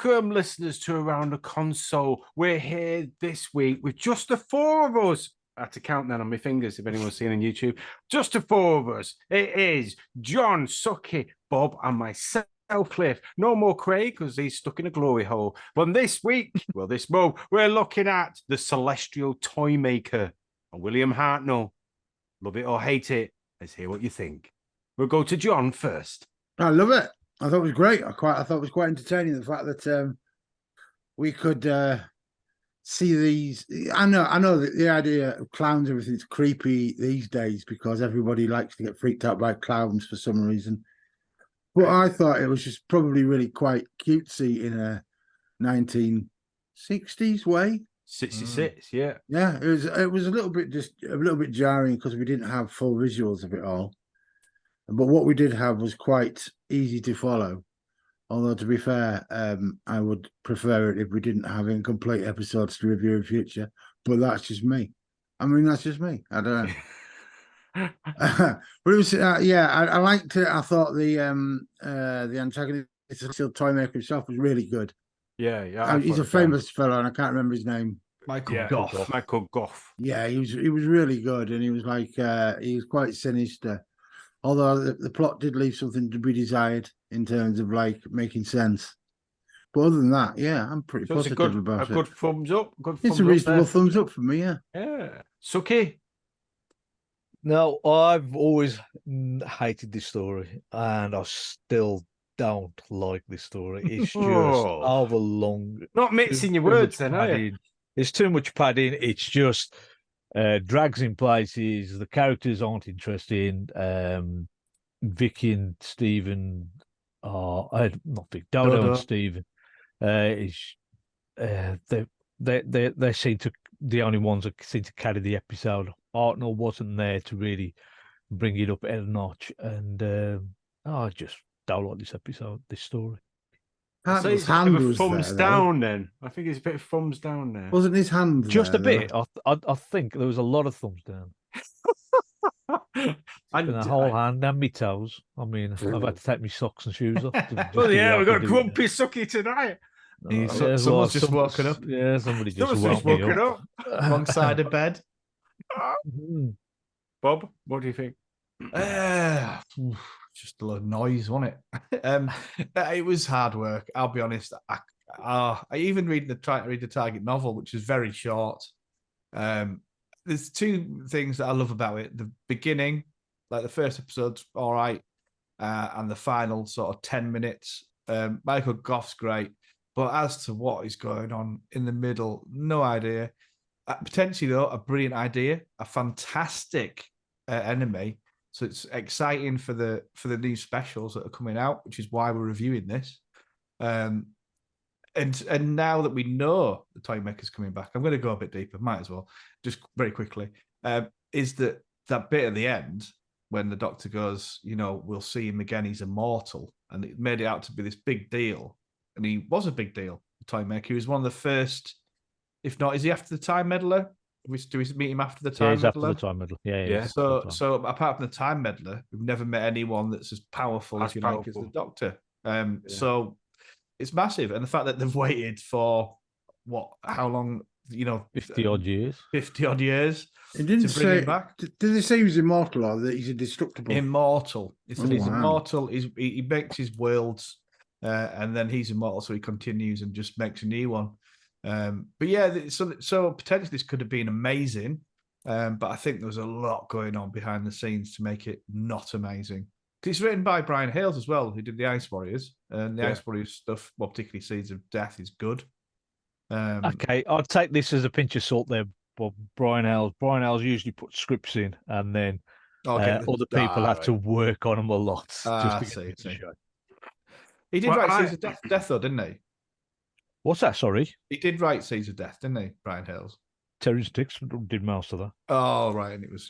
Welcome, listeners, to Around the Console. We're here this week with just the four of us. I had to count that on my fingers if anyone's seen on YouTube. Just the four of us. It is John, Sucky, Bob, and myself, Cliff. No more Craig because he's stuck in a glory hole. But this week, this month, we're looking at The Celestial Toymaker. And William Hartnell. Love it or hate it. Let's hear what you think. We'll go to John first. I love it. I thought it was great. I thought it was quite entertaining, the fact that we could see these. I know that the idea of clowns, everything's creepy these days because everybody likes to get freaked out by clowns for some reason. But I thought it was just probably really quite cutesy in a 1960s way. 66, yeah. Yeah, it was a little bit jarring because we didn't have full visuals of it all. But what we did have was quite easy to follow. Although, to be fair, I would prefer it if we didn't have incomplete episodes to review in future. But that's just me. I mean, that's just me. I don't know. But it was, I liked it. I thought the antagonist, the Celestial Toymaker himself, was really good. Yeah. He's a famous fellow, and I can't remember his name. Michael Gough. Yeah, he was really good, and he was he was quite sinister. Although the plot did leave something to be desired in terms of making sense. But other than that, yeah, I'm pretty positive about it. A good thumbs up. It's a reasonable thumbs up for me, yeah. Yeah. Sucky? No, I've always hated this story, and I still don't like this story. It's just overlong. Not mixing your words then, are you? It's too much padding. It's just drags in places. The characters aren't interesting. Vicky and Stephen are not Vic, Dodo and Stephen. They seem to the only ones that seem to carry the episode. Hartnell wasn't there to really bring it up a notch, and I just don't like this story. So his hand was thumbs down then. I think it's a bit of thumbs down there. Wasn't his hand just there, a bit? I think there was a lot of thumbs down. And a whole hand and my toes. I mean, I've had to take my socks and shoes off. Well, yeah, we've got grumpy Sucky tonight. Someone's just woken up. Yeah, somebody just woken up. Wrong side of bed. Bob, what do you think? Just a lot of noise, wasn't it? It was hard work. I'll be honest. I even tried to read the Target novel, which is very short. There's two things that I love about it: the beginning, like the first episode's all right, and the final sort of 10 minutes. Michael Gough's great, but as to what is going on in the middle, no idea. Potentially though, a brilliant idea, a fantastic enemy. So it's exciting for the new specials that are coming out, which is why we're reviewing this. And now that we know the Toymaker's coming back, I'm going to go a bit deeper, might as well, just very quickly, is that bit at the end when the Doctor goes, we'll see him again, he's immortal, and it made it out to be this big deal. And he was a big deal, the Toymaker. He was one of the first, if not, is he after the Time Meddler? Do we meet him after the Time Meddler? After the Time Meddler. Yeah. So apart from the Time Meddler, we've never met anyone that's as powerful as the Doctor. So it's massive, and the fact that they've waited for how long? 50 odd years. 50 odd years. It didn't say. Did they say he was immortal or that he's indestructible? Immortal. He's immortal. He makes his worlds, and then he's immortal, so he continues and just makes a new one. But yeah, so potentially this could have been amazing, but I think there was a lot going on behind the scenes to make it not amazing. Because it's written by Brian Hales as well, who did the Ice Warriors, and the Ice Warriors stuff, well, particularly Seeds of Death, is good. Okay, I'll take this as a pinch of salt there, Bob. Brian Hales usually puts scripts in, and then other people have to work on them a lot. Just to get the show. He did write Seeds of Death, though, didn't he? What's that? Sorry, he did write Seeds of Death, didn't he, Brian Hales? Terrence Dix did most of that. Oh, right, and it was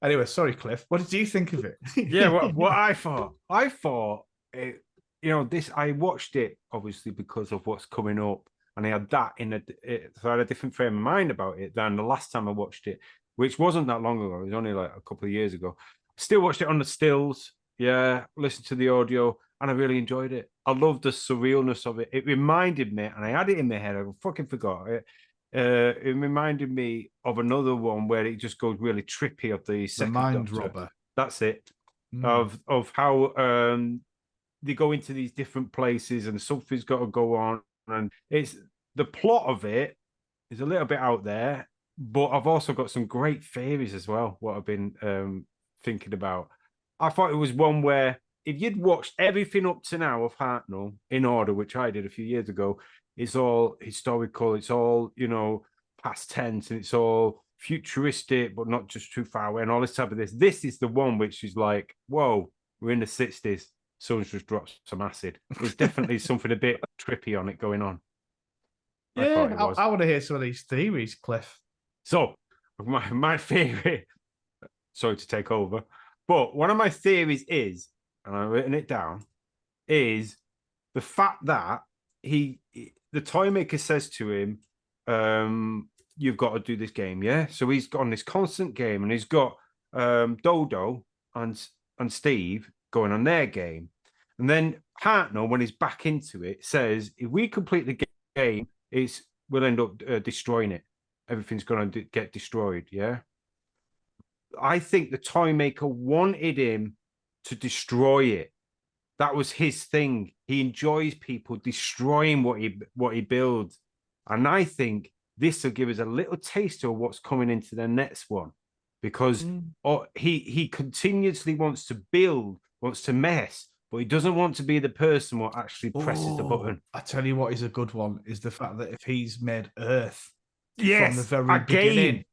Anyway, sorry, Cliff. What did you think of it? Yeah, what I thought it. This I watched it obviously because of what's coming up, and I had that so I had a different frame of mind about it than the last time I watched it, which wasn't that long ago. It was only like a couple of years ago. Still watched it on the stills. Yeah, listened to the audio, and I really enjoyed it. I love the surrealness of it. It reminded me, and I had it in my head, I fucking forgot it. It reminded me of another one where it just goes really trippy of the second Mind Doctor. Robber. That's it. Of how they go into these different places and something's got to go on, and it's the plot of it is a little bit out there, but I've also got some great theories as well. What I've been thinking about. I thought it was one where if you'd watched everything up to now of Hartnell in order, which I did a few years ago, it's all historical, it's all, past tense, and it's all futuristic, but not just too far away, and all this type of this. This is the one which is like, whoa, we're in the 60s. Someone's just dropped some acid. There's definitely something a bit trippy on it going on. Yeah, I want to hear some of these theories, Cliff. So, my theory, sorry to take over, but one of my theories is, and I've written it down, is the fact that the Toymaker says to him, you've got to do this game, yeah? So he's got on this constant game, and he's got Dodo and Steve going on their game. And then Hartnell, when he's back into it, says, if we complete the game, we'll end up destroying it. Everything's going to get destroyed, yeah? I think the Toymaker wanted him to destroy it. That was his thing. He enjoys people destroying what he builds. And I think this will give us a little taste of what's coming into the next one, because he continuously wants to build, wants to mess, but he doesn't want to be the person who actually presses the button. I tell you what is a good one is the fact that if he's made Earth from the very beginning,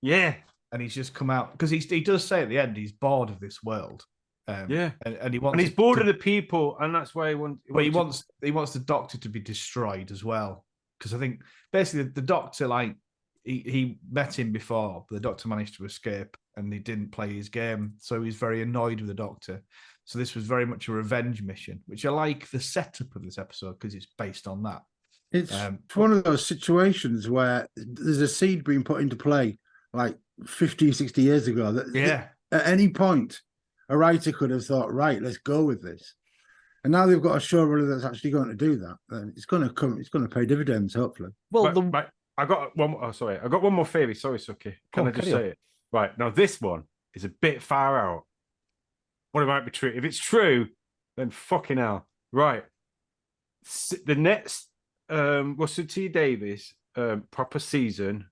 yeah, and he's just come out, because he does say at the end he's bored of this world. And he wants, and he's bored of the people, and that's why he wants. But he wants the Doctor to be destroyed as well, because I think basically the Doctor, like he met him before, but the Doctor managed to escape, and he didn't play his game, so he's very annoyed with the Doctor. So this was very much a revenge mission, which I like the setup of this episode because it's based on that. It's one of those situations where there's a seed being put into play like 50, 60 years ago. That at any point, a writer could have thought, right, let's go with this. And now they've got a showrunner that's actually going to do that. And it's going to pay dividends, hopefully. Well, I got one. Oh, sorry, I got one more theory. Sorry, Suki. Can I just say it? Right now, this one is a bit far out. But it might be true. If it's true, then fucking hell. Right. The next Russell T Davies proper season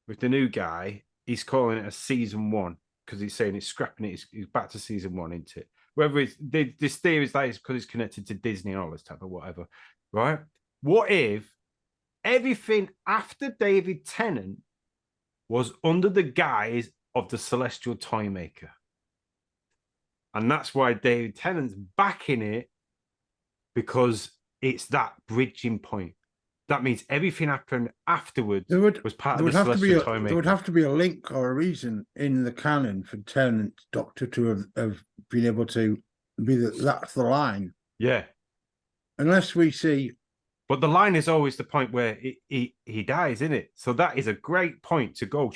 with the new guy, he's calling it a season 1 because he's saying it's scrapping it. He's back to season 1, isn't it? Whether it's this theory is that it's because it's connected to Disney and all this type of whatever. Right. What if everything after David Tennant was under the guise of the Celestial Toymaker? And that's why David Tennant's backing it, because it's that bridging point. That means everything happened afterwards was part of the Celestial Toymaker. There would have to be a link or a reason in the canon for Tennant Doctor to have been able to be that's the line. Yeah. Unless we see. But the line is always the point where he dies, isn't it? So that is a great point to go.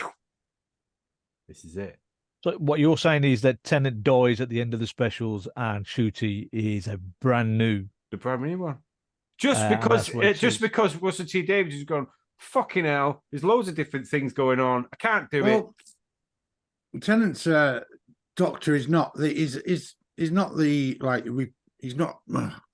This is it. So what you're saying is that Tennant dies at the end of the specials, and Shooty is a brand new one. Just because Russell T Davies has gone, fucking hell, there's loads of different things going on. I can't do it. Tennant's Doctor is not he's not. Oh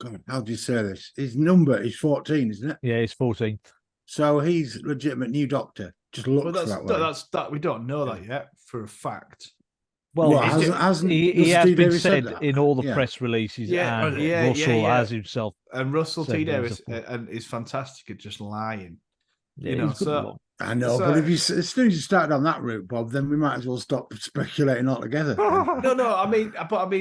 God, how do you say this? His number is 14, isn't it? Yeah, it's 14. So he's legitimate new Doctor. Just looks that way. We don't know that yet for a fact. Well, he has been said in all the press releases, and Russell has himself. And Russell T Davies is fantastic at just lying. Yeah, I know, but as soon as you started on that route, Bob, then we might as well stop speculating altogether. No, I mean,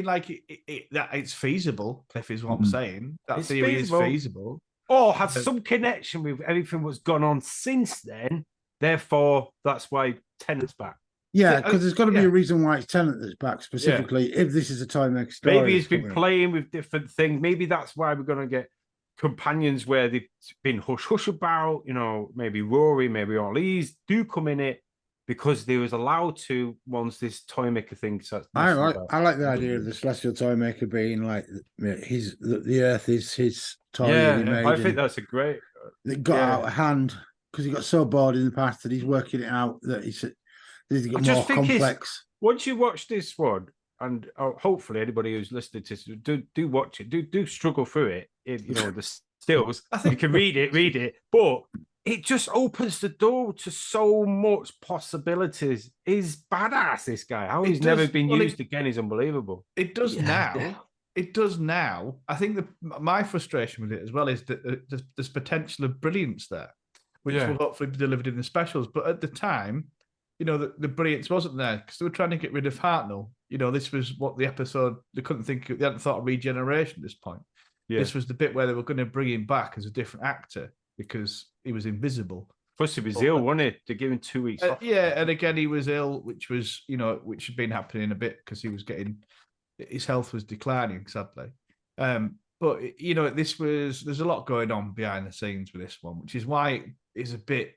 like it's feasible. Cliff is what I'm saying. That theory is feasible. Or has some connection with everything that's gone on since then. Therefore, that's why Tennant's back. Yeah, because there's got to be a reason why it's Tennant that's back specifically. If this is a Toymaker story, maybe he's been playing with different things. Maybe that's why we're going to get companions where they've been hush about. Maybe Rory, maybe all these do come in it because they was allowed to once this Toymaker thing starts. I like the idea of the Celestial Toymaker being like the Earth is his toy that he made. I think that's a great. It got out of hand because he got so bored in the past that he's working it out that he's more complex. Once you watch this one, and hopefully anybody who's listening to this, do watch it. Do struggle through it. The stills. I think you can read it, but it just opens the door to so much possibilities. He's badass, this guy. How he's never been used again is unbelievable. It does now. It does now. I think my frustration with it as well is that there's potential of brilliance there, which will hopefully be delivered in the specials. But at the time, the brilliance wasn't there because they were trying to get rid of Hartnell. This was what the episode, they hadn't thought of regeneration at this point. Yeah. This was the bit where they were going to bring him back as a different actor because he was invisible. Plus he was ill, wasn't it? They gave him 2 weeks off. Yeah, and again he was ill, which had been happening a bit because his health was declining, sadly. But there's a lot going on behind the scenes with this one, which is why it is a bit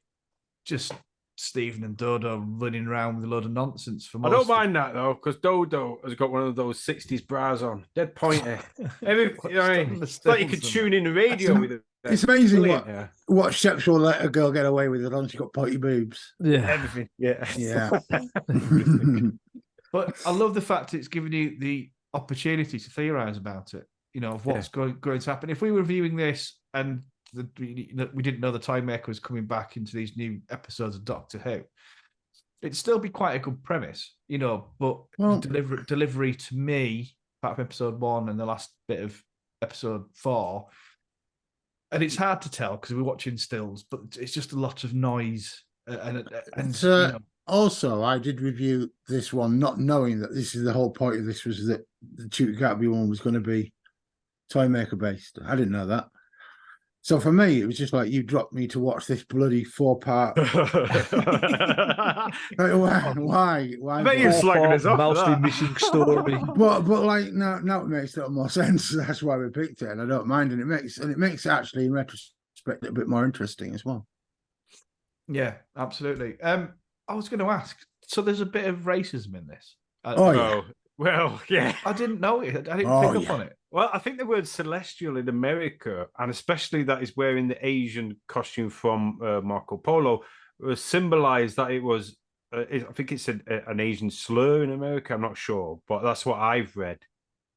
just Stephen and Dodo running around with a load of nonsense for most. I don't mind that though, because Dodo has got one of those 60s bras on, dead pointy. It's like you could tune in the radio with it. It's amazing what steps will let a girl get away with it on. She's got potty boobs. Yeah, everything. Yeah. But I love the fact it's giving you the opportunity to theorize about it. Of what's going to happen. If we were viewing this and we didn't know the Toymaker was coming back into these new episodes of Doctor Who, it'd still be quite a good premise, but delivery to me, part of episode 1 and the last bit of episode 4, and it's hard to tell because we're watching stills, but it's just a lot of noise. Also, I did review this one not knowing that this is the whole point of this was that the Chupacabra one was going to be Toymaker based. I didn't know that. So for me, it was just like you dropped me to watch this bloody 4-part. Why? I bet you're slagging us off. Mostly missing story. But like now it makes a little more sense. That's why we picked it, and I don't mind. And it makes actually in retrospect a bit more interesting as well. Yeah, absolutely. I was going to ask. So there's a bit of racism in this. Well, yeah. I didn't know it. I didn't pick up on it. Well, I think the word celestial in America, and especially that is wearing the Asian costume from Marco Polo, symbolized that it was, I think it's an Asian slur in America. I'm not sure, but that's what I've read.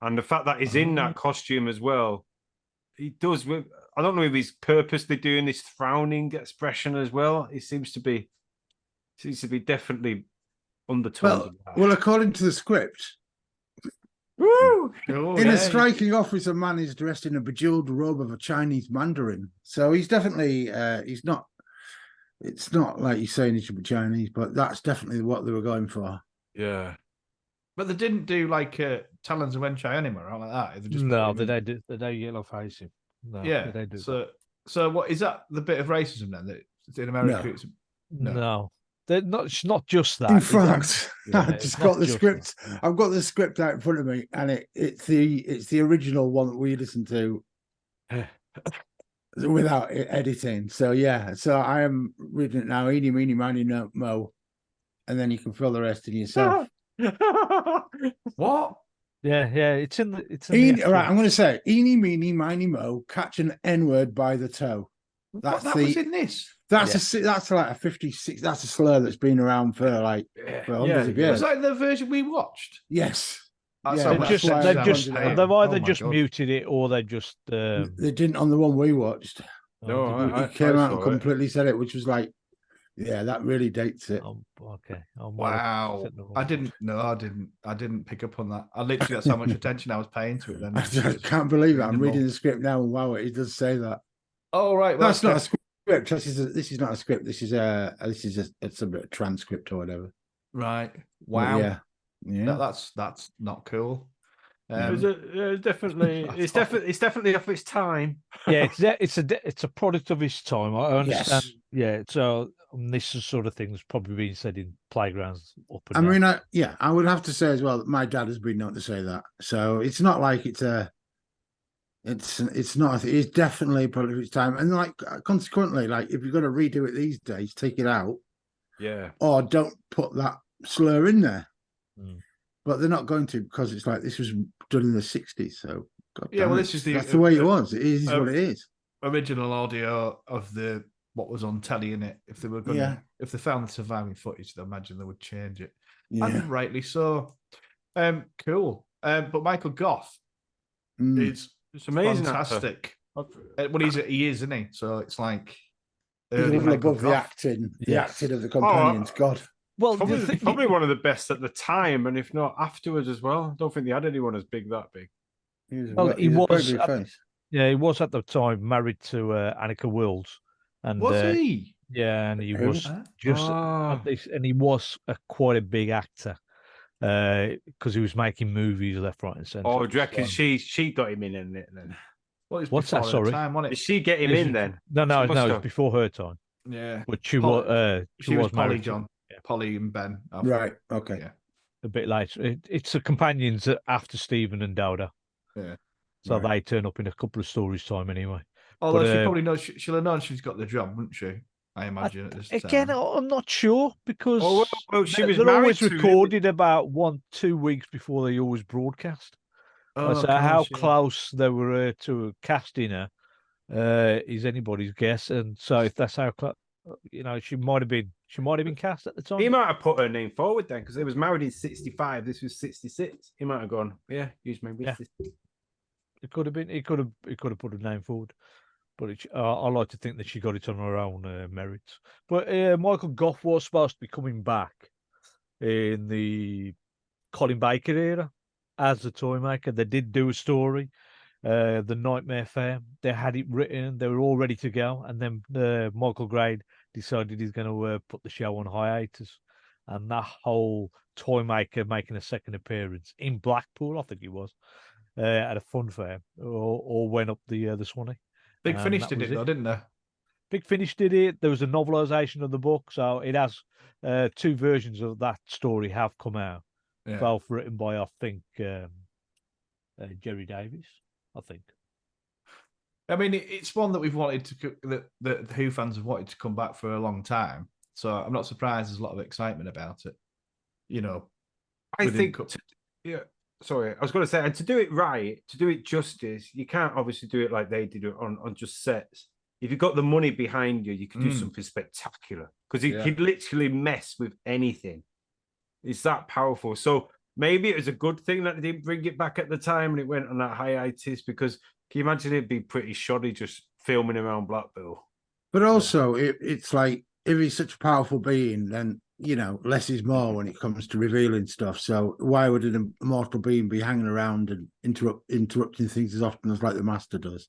And the fact that he's in that costume as well, he does. I don't know if he's purposely doing this frowning expression as well. It seems to be definitely undertones. Well, according to the script. Woo! A striking officer man is dressed in a bejeweled robe of a Chinese mandarin. So he's definitely it's not like you're saying he should be Chinese, but that's definitely what they were going for. Yeah. But they didn't do like Talons of Wenchai anime or like that. They don't yellow face him. No, yeah. They do so what is that the bit of racism then that in America? No. It's not just that. In fact, I've just got the script. I've got the script out in front of me, and it's the original one that we listened to without editing. So so I am reading it now. Eeny, meeny, miny, mo, and then you can fill the rest in yourself. What? Yeah. It's in the. Right, I'm going to say eeny, meeny, miny, mo. Catch an N-word by the toe. That was in this. That's like a 56. That's a slur that's been around for hundreds of years. Was that the version we watched? Yes. They've either just muted it or they just they didn't on the one we watched. No, he came out and completely said it, which was like, that really dates it. Okay. Wow. I didn't pick up on that. That's how much attention I was paying to it then. I can't believe it. I'm reading the script now and wow, it does say that. Oh right. Well, that's not a script. This is not a script. This is it's a bit of transcript or whatever. Right. Wow. Yeah. That's not cool. It's definitely off its time. Yeah, it's a product of its time. I understand. Yes. Yeah. So this sort of thing's probably been said in playgrounds up and down. I mean, I would have to say as well that my dad has been known to say that. So it's not like it's a. It's not. It's definitely a product of its time, and like consequently, like if you're going to redo it these days, take it out Yeah. or don't put that slur in there. Mm. But they're not going to, because it's like this was done in the 60s. So, God Yeah, damn well, it. this is the That's the way it was. It is what it is. original audio of what was on telly in it. If they were going to, if they found the surviving footage, I imagine they would change it, and rightly so. Cool. But Michael Goff is it's amazing, fantastic. Well, he is, isn't he? So it's like He's a little above the acting, acting of the companions. God. Well, probably one of the best at the time, and if not afterwards as well. I don't think they had anyone as big that big. He was. Yeah, he was at the time married to Annika Wills, and was he? Yeah, and he was and he was quite a big actor because he was making movies left, right, and centre. Oh, do you reckon she got him in it then? Well, it's what's that? Sorry, time, wasn't it? Did she get him in then? No, it's before her time. Yeah, but she was Polly, married John. Yeah. Polly and Ben. Right. Okay. Yeah. A bit later. It's the companions after Stephen and Dowda. Yeah. So they turn up in a couple of stories time anyway. Although she probably knows, she'll have known she's got the job, wouldn't she? I imagine at this time. Again, I'm not sure because she was they're always married recorded about 1-2 weeks before they always broadcast. So how close they were to casting her is anybody's guess. And so if that's how close, she might have been cast at the time. He might have put her name forward then because they was married in 65. This was 66. He might have gone, use my business. Yeah. It could have been. He could have put a name forward, but I like to think that she got it on her own merits. But Michael Goff was supposed to be coming back in the Colin Baker era as the Toymaker. They did do a story, the Nightmare Fair. They had it written. They were all ready to go, and then Michael Grade decided he's going to put the show on hiatus, and that whole Toymaker making a second appearance in Blackpool, I think it was. At a fun fair, or went up the Swanee. Big Finish did it though, didn't they? Big Finish did it. There was a novelisation of the book, so it has 2 versions of that story have come out. Yeah. Both written by, I think, Jerry Davies. I think. I mean, it's one that we've wanted to that the Who fans have wanted to come back for a long time. So I'm not surprised there's a lot of excitement about it. I think. Sorry, I was going to say, and to do it right, to do it justice, you can't obviously do it like they did on just sets. If you've got the money behind you, you can do something spectacular because you could literally mess with anything. It's that powerful. So maybe it was a good thing that they didn't bring it back at the time and it went on that hiatus because can you imagine it'd be pretty shoddy just filming around Blackpool? But also, it's like if he's such a powerful being, then less is more when it comes to revealing stuff. So why would an immortal being be hanging around and interrupting things as often as like the Master does?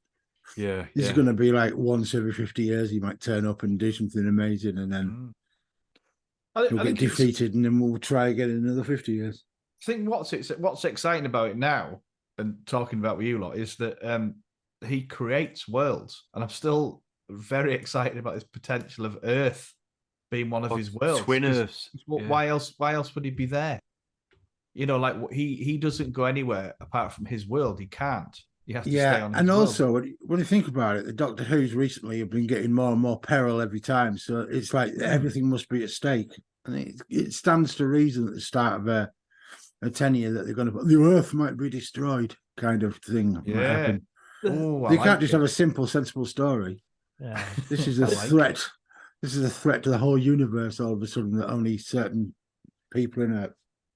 Yeah. This is going to be like once every 50 years he might turn up and do something amazing and then he'll get defeated and then we'll try again in another 50 years. I think what's exciting about it now and talking about with you lot is that he creates worlds, and I'm still very excited about his potential of Earth being one of his worlds. Twin Earths. Why else would he be there? Like he doesn't go anywhere apart from his world. He can't. He has to stay on his and world. Also, when you think about it, the Doctor Who's recently have been getting more and more peril every time. So it's like everything must be at stake. And it stands to reason at the start of a tenure that they're going to put the Earth might be destroyed kind of thing. Yeah. Might happen. Oh, they can't just have a simple, sensible story. Yeah. This is a threat. This is a threat to the whole universe all of a sudden that only certain people in a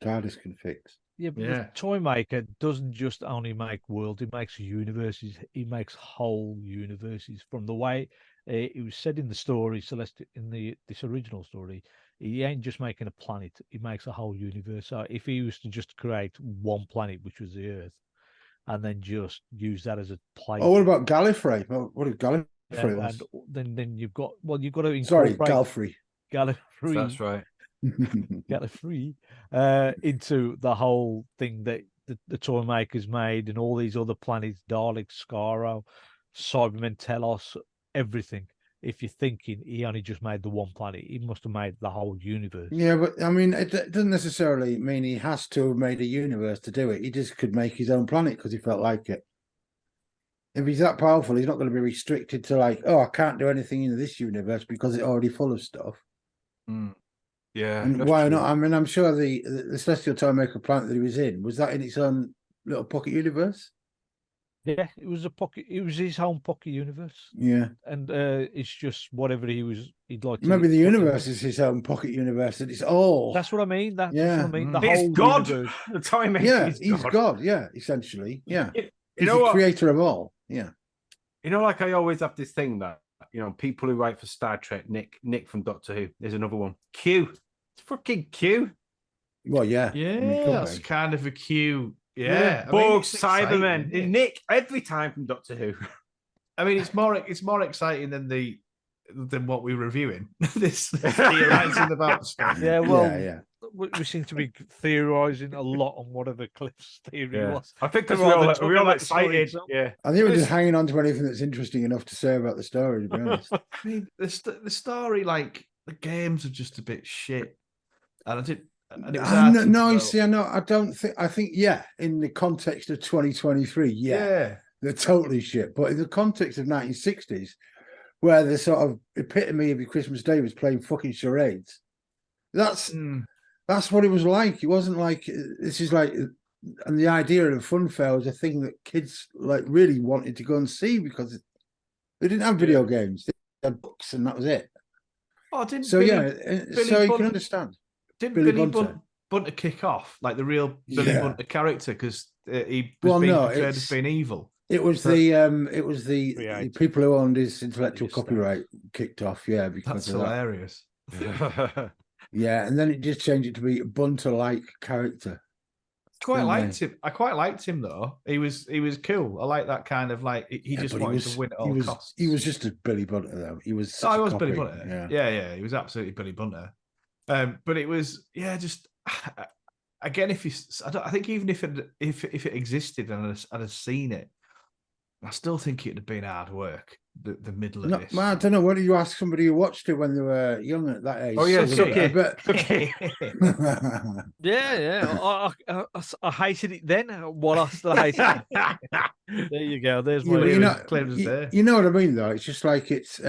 TARDIS can fix. Yeah, but the Toymaker doesn't just only make worlds, he makes universes. He makes whole universes. From the way it was said in the story, this original story, he ain't just making a planet, he makes a whole universe. So if he was to just create one planet, which was the Earth, and then just use that as a planet. Oh, what about Gallifrey? What if Gallifrey was? And then you've got to incorporate... Sorry, Gallifrey. That's right. Gallifrey into the whole thing that the Toymakers made and all these other planets, Daleks, Skaro, Cybermen, Telos, everything. If you're thinking he only just made the one planet, he must have made the whole universe. Yeah, but I mean, it doesn't necessarily mean he has to have made a universe to do it. He just could make his own planet because he felt like it. If he's that powerful, he's not going to be restricted to like, I can't do anything in this universe because it's already full of stuff. Yeah. And that's why true. not? I mean, I'm sure the Celestial Toymaker planet that he was in, was that in its own little pocket universe? Yeah, it was a pocket. It was his home pocket universe, Yeah. and it's just whatever he'd like to. Maybe the whatever- universe is his own pocket universe, and it's all. That's what I mean. That's Yeah. what I mean. The He's whole God. universe. The time Yeah, is he's God. God. Yeah, essentially. Yeah. You He's know the what? creator of all. Yeah. You know, like I always have this thing that, people who write for Star Trek, Nick from Doctor Who, there's another one. Q. It's fucking Q. Well, yeah. Yeah, I mean, it could that's be. kind of a cue. Yeah, Borg, it's exciting, Cybermen. isn't it? Nick, every time from Doctor Who. I mean, it's more exciting than what we're reviewing. this theorizing about stuff. Yeah, well, yeah. we seem to be theorising a lot on whatever Cliff's theory was. I think because Rather we're talking all about the story excited. itself. Yeah. I think we're just hanging on to anything that's interesting enough to say about the story, to be honest. I mean, the story, like the games, are just a bit shit, and I did. And it was hard to No, you develop. see, I don't think. I think, yeah, in the context of 2023, Yeah. they're totally shit. But in the context of 1960s, where the sort of epitome of your Christmas Day was playing fucking charades, that's what it was like. It wasn't like this is like, and the idea of a fun fair was a thing that kids like really wanted to go and see because they didn't have video games; they had books, and that was it. Oh, didn't So Billy, so you Bunt- can understand. didn't Billy Billy Bunter. Bunter kick off like the real Billy Yeah. Bunter character because he was being portrayed as being evil? It was But- the Create. people who owned his intellectual Your stuff. copyright kicked off, yeah, because That's of that. hilarious. Yeah, and then it just changed it to be a Bunter-like character. Quite Yeah. liked him. I quite liked him though. He was cool. I like that kind of like he Yeah, just but wanted to win at all costs. He was just a Billy Bunter, though. He was. Oh, Such I a was copy. Billy Bunter. Yeah, he was absolutely Billy Bunter. But it was just again, I think even if it existed and I'd have seen it, I still think it'd have been hard work. The middle of No, this. man, I don't know. Why did you ask somebody who watched it when they were young at that age? Oh, yeah, So suck I it. bet- Okay. Yeah. I hated it then. What I still hate it. There you go. There's Yeah, my. but It you was know, clear as day. you know what I mean, though. It's just like it's.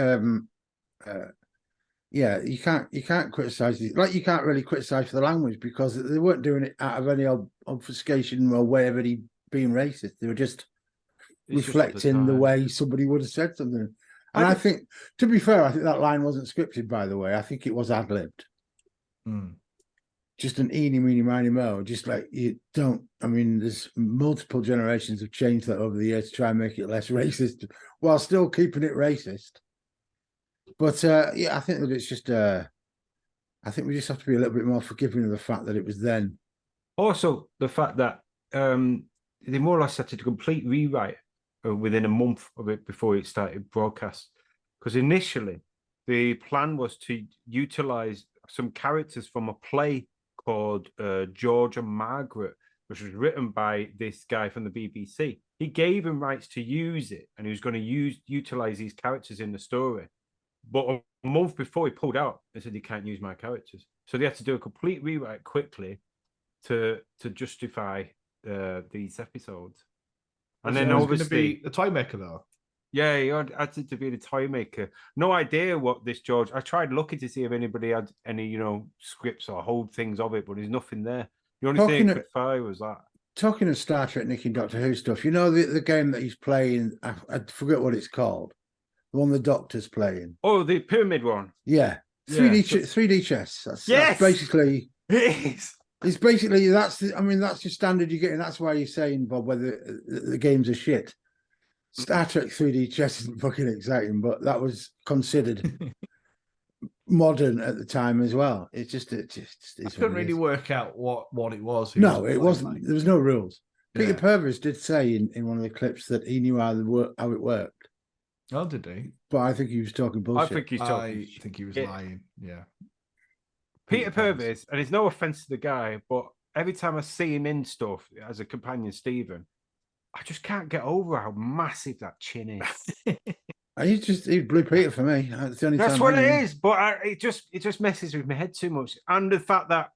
Yeah, you can't criticize it. Like you can't really criticize for the language because they weren't doing it out of any obfuscation or way of any being racist. They were just It's just at the reflecting the time. way somebody would have said something. And I think, to be fair, I think that line wasn't scripted, by the way. I think it was ad-libbed. Just an eeny, meeny, miny, mo. Just like you don't, I mean, there's multiple generations have changed that over the years to try and make it less racist while still keeping it racist. But yeah, I think that it's just, I think we just have to be a little bit more forgiving of the fact that it was then. Also, the fact that they more or less had to do a complete rewrite within a month of it before it started broadcast. Because initially, the plan was to utilize some characters from a play called George and Margaret, which was written by this guy from the BBC. He gave him rights to use it, and he was going to utilize these characters in the story. But a month before, he pulled out and said, "You can't use my characters." So they had to do a complete rewrite quickly to justify these episodes. And then was obviously going to be the Toymaker though. Yeah, he had to be the Toymaker. No idea what this George. I tried looking to see if anybody had any, scripts or whole things of it, but there's nothing there. The only thing I could find was that. Talking of Star Trek, Nick and Doctor Who stuff, you know the game that he's playing. I forget what it's called. The one the Doctor's playing. Oh, the pyramid one. Yeah, 3D chess. That's basically. It is. It's basically that's your standard you're getting. That's why you're saying, Bob, whether the games are shit. Star Trek 3D chess isn't fucking exciting, but that was considered modern at the time as well. It just I couldn't really work out what it was. No, it wasn't. Like. There was no rules. Peter Yeah. Purvis did say in one of the clips that he knew how it worked. Oh, did he? But I think he was talking bullshit. I think he's talking. I think he was lying. Yeah. Peter Purvis, and it's no offense to the guy, but every time I see him in stuff as a companion, Stephen, I just can't get over how massive that chin is. He blew Peter for me. That's the only That's time what I knew it him. is, but it just messes with my head too much, and the fact that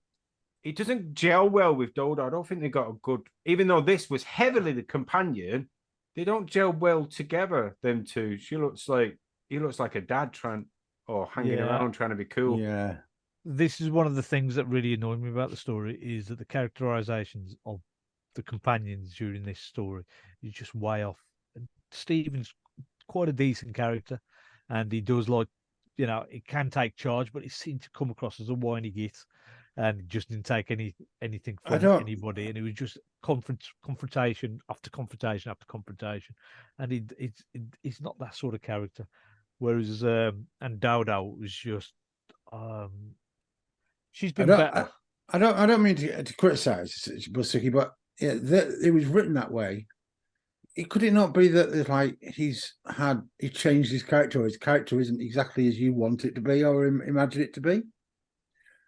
it doesn't gel well with Dodo. I don't think they got a good. Even though this was heavily the companion, they don't gel well together. Them two. He looks like a dad hanging around trying to be cool. Yeah. this is one of the things that really annoyed me about the story is that the characterizations of the companions during this story is just way off. And Stephen's quite a decent character, and he does he can take charge, but he seemed to come across as a whiny git, and just didn't take anything from anybody, and it was just confrontation after confrontation after confrontation, and he's not that sort of character. Whereas and Dodo was just she's been better. I don't mean to criticize Busuki, but yeah, it was written that way. Could it not be that it's like he changed his character, or his character isn't exactly as you want it to be or imagine it to be?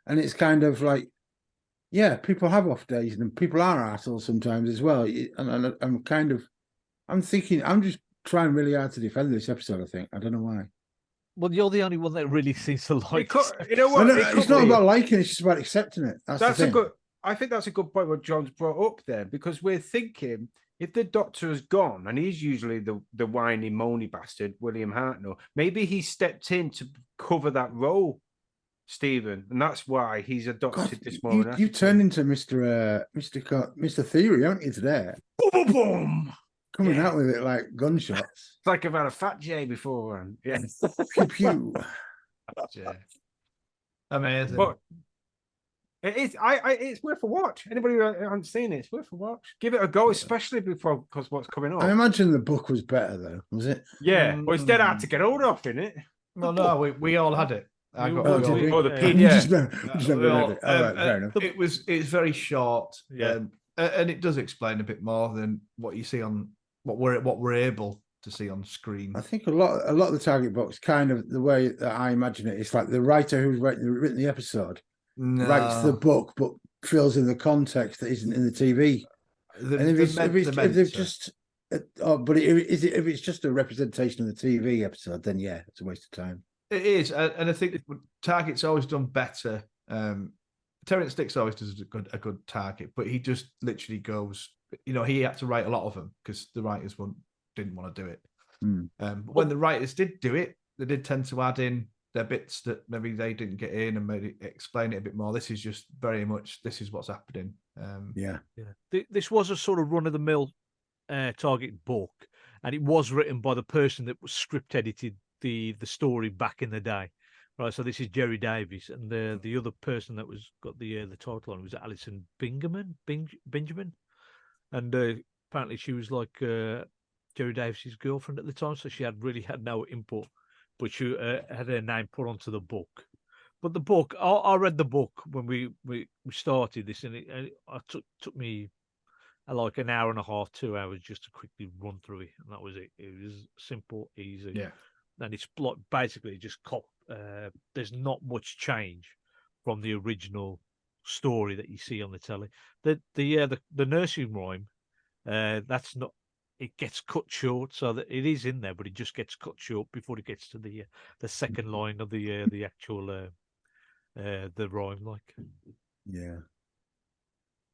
And it's kind of like, yeah, people have off days, and people are assholes sometimes as well. And I'm thinking, I'm just trying really hard to defend this episode. I think, I don't know why. Well, you're the only one that really seems to like. You know what? It's not about liking; it's just about accepting it. That's a good. I think that's a good point what John's brought up there, because we're thinking if the Doctor has gone, and he's usually the whiny, moany bastard, William Hartnell, maybe he stepped in to cover that role, Stephen, and that's why he's adopted this moment. You turned into Mr. Theory, aren't you, today? Boom, boom, boom. Coming out with it like gunshots. It's like I've had a fat J before. Yeah. Pew pew. Amazing. But it is. It's worth a watch. Anybody who hasn't seen it, it's worth a watch. Give it a go, especially because what's coming up. I imagine the book was better though, was it? Yeah. Well, it's dead hard to get hold of, isn't it? Well, no, we all had it. I got the PDF. Yeah. Just never read it. All right, fair enough. It's very short. Yeah. And it does explain a bit more than what you see on what we're able to see on screen. I think a lot of the target books, kind of the way that I imagine it, it's like the writer who's written the episode writes the book, but fills in the context that isn't in the TV. If it's just a representation of the TV episode, then yeah, it's a waste of time. It is, and I think Target's always done better. Terrence Dicks always does a good Target, but he just literally goes. He had to write a lot of them because the writers didn't want to do it. But when the writers did do it, they did tend to add in their bits that maybe they didn't get in and maybe explain it a bit more. This is just very much this is what's happening. This was a sort of run-of-the-mill Target book, and it was written by the person that was script edited the story back in the day. Right, so this is Jerry Davies, and the other person that got the title on was Alison Benjamin. And apparently she was like Jerry Davies' girlfriend at the time, so she really had no input, but she had her name put onto the book. But the book, I read the book when we started this, and it took me like an hour and a half, 2 hours just to quickly run through it, and that was it. It was simple, easy. Yeah. And it's like basically just there's not much change from the original story that you see on the telly. The nursery rhyme, that's not. It gets cut short, so that it is in there, but it just gets cut short before it gets to the second line of the actual the rhyme. Like, yeah.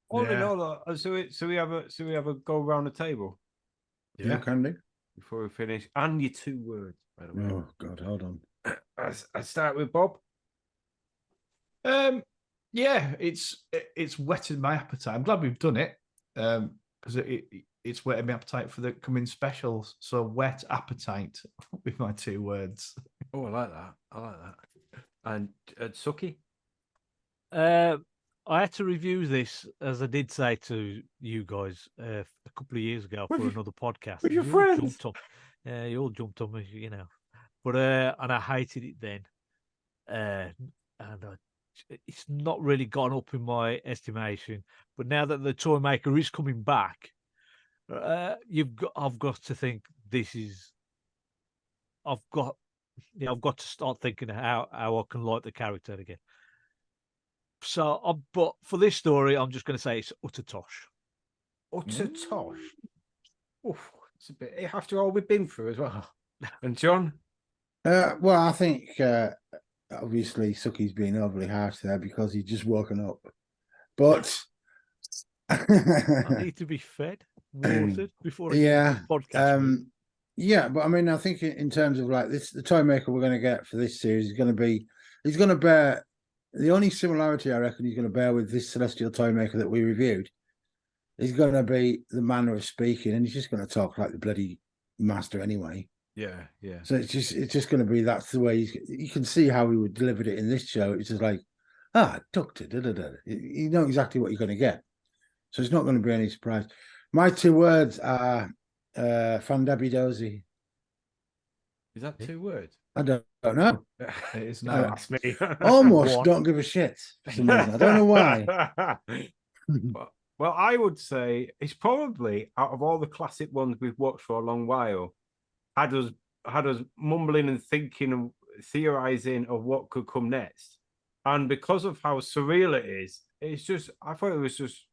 All in all, so we have a go around the table. Yeah, can do. Before we finish, and your 2 words, by the way. Oh God, hold on. I start with Bob. Yeah, it's whetted my appetite. I'm glad we've done it because it's whetted my appetite for the coming specials. So whet appetite with my 2 words. Oh, I like that. And Suki? I had to review this, as I did say to you guys a couple of years ago for another podcast. With your friends? You all jumped on me, But and I hated it then, and it's not really gone up in my estimation. But now that the Toymaker is coming back, I've got to think this is. I've got to start thinking how I can like the character again. So, but for this story, I'm just going to say it's utter tosh. Utter tosh. Oof, it's a bit after all we've been through as well. And John? Well, I think obviously Suki's been overly harsh there because he's just woken up. But I need to be fed, watered before I yeah, podcast. Yeah, but I mean, I think in terms of like this, the Toymaker we're going to get for this series is going to be, he's going to bear the only similarity I reckon he's going to bear with this Celestial Toymaker that we reviewed is going to be the manner of speaking, and he's just going to talk like the bloody master anyway. Yeah, yeah. So it's just going to be that's the way you can see how he would delivered it in this show. It's just like, doctor, da da da. You know exactly what you're going to get, so it's not going to be any surprise. My 2 words are fandabidosi. Is that 2 words? I don't know. It is Don't now. ask me. Almost One. don't give a shit for some reason. I don't know why. Well, I would say it's probably out of all the classic ones we've watched for a long while, had us mumbling and thinking and theorizing of what could come next. And because of how surreal it is, I thought it was just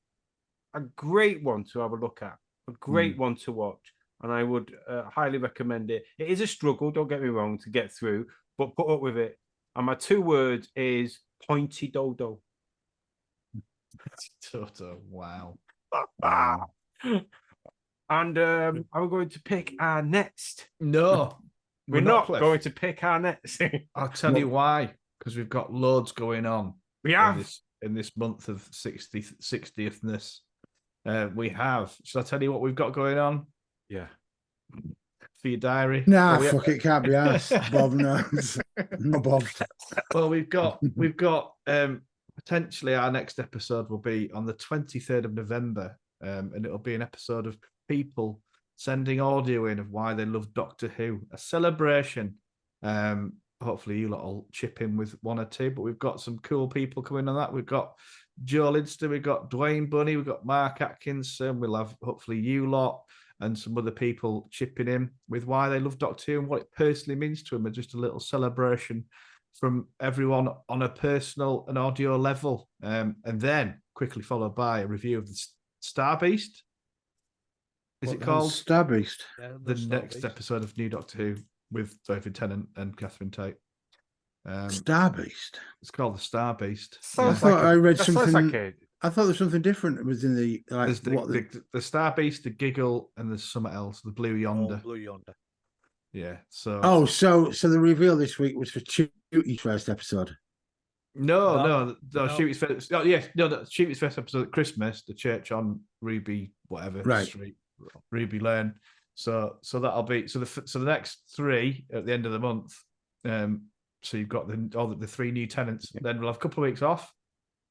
a great one to have a look at, a great one to watch. And I would highly recommend it. It is a struggle, don't get me wrong, to get through, but put up with it. And my 2 words is pointy dodo. Toto, wow. And I'm going to pick our next. No, We're not Cliff. going to pick our next. I'll tell you why. Because we've got loads going on. We have. In this month of 60th-ness. We have. Shall I tell you what we've got going on? Yeah. For your diary? Nah, fuck it, can't be asked. Bob knows. No, Bob. Well, we've got potentially our next episode will be on the 23rd of November, and it'll be an episode of people sending audio in of why they love Doctor Who, a celebration. Hopefully you lot will chip in with 1 or 2, but we've got some cool people coming on that. We've got Joe Lidster, we've got Dwayne Bunny, we've got Mark Atkinson, we'll have hopefully you lot and some other people chipping in with why they love Doctor Who and what it personally means to them, and just a little celebration from everyone on a personal and audio level. And then quickly followed by a review of the Star Beast. Is it called Star Beast? Yeah, the Star next Beast. episode of New Doctor Who with David Tennant and Catherine Tate. Star Beast. It's called the Star Beast. I thought I read that sounds something. like I thought there's something different. It was in the like There's the Star Beast, the Giggle, and there's something else. The Blue Yonder. Blue Yonder. Yeah. So. Oh, so the reveal this week was for Chuty's first episode. No. No. Shoot first. Oh, yes. No. Shoot first episode at Christmas. The church on Ruby, whatever street, Ruby Lane. So that'll be the next 3 at the end of the month. So you've got the 3 new tenants. Then we'll have a couple of weeks off,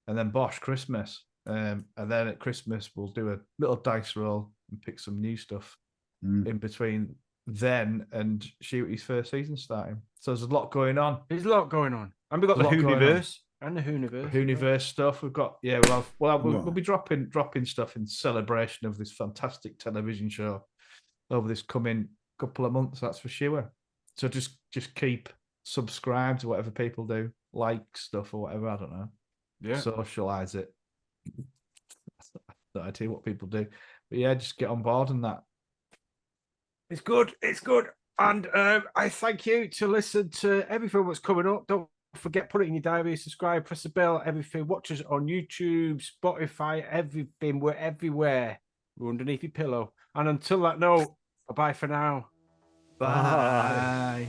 and then Bosch Christmas. And then at Christmas we'll do a little dice roll and pick some new stuff in between then and Shooty's first season starting. So there's a lot going on. There's a lot going on. And we've got the Whoniverse and the Whoniverse. Whoniverse stuff. We've got we'll be dropping stuff in celebration of this fantastic television show over this coming couple of months, that's for sure. So just keep subscribed to whatever people do, like stuff or whatever, I don't know. Yeah. Socialize it. No idea what people do. But yeah, just get on board and that. It's good. It's good. And I thank you to listen to everything that's coming up. Don't forget, put it in your diary, subscribe, press the bell, everything. Watch us on YouTube, Spotify, everything. We're everywhere. We're underneath your pillow. And until that note, bye for now. Bye.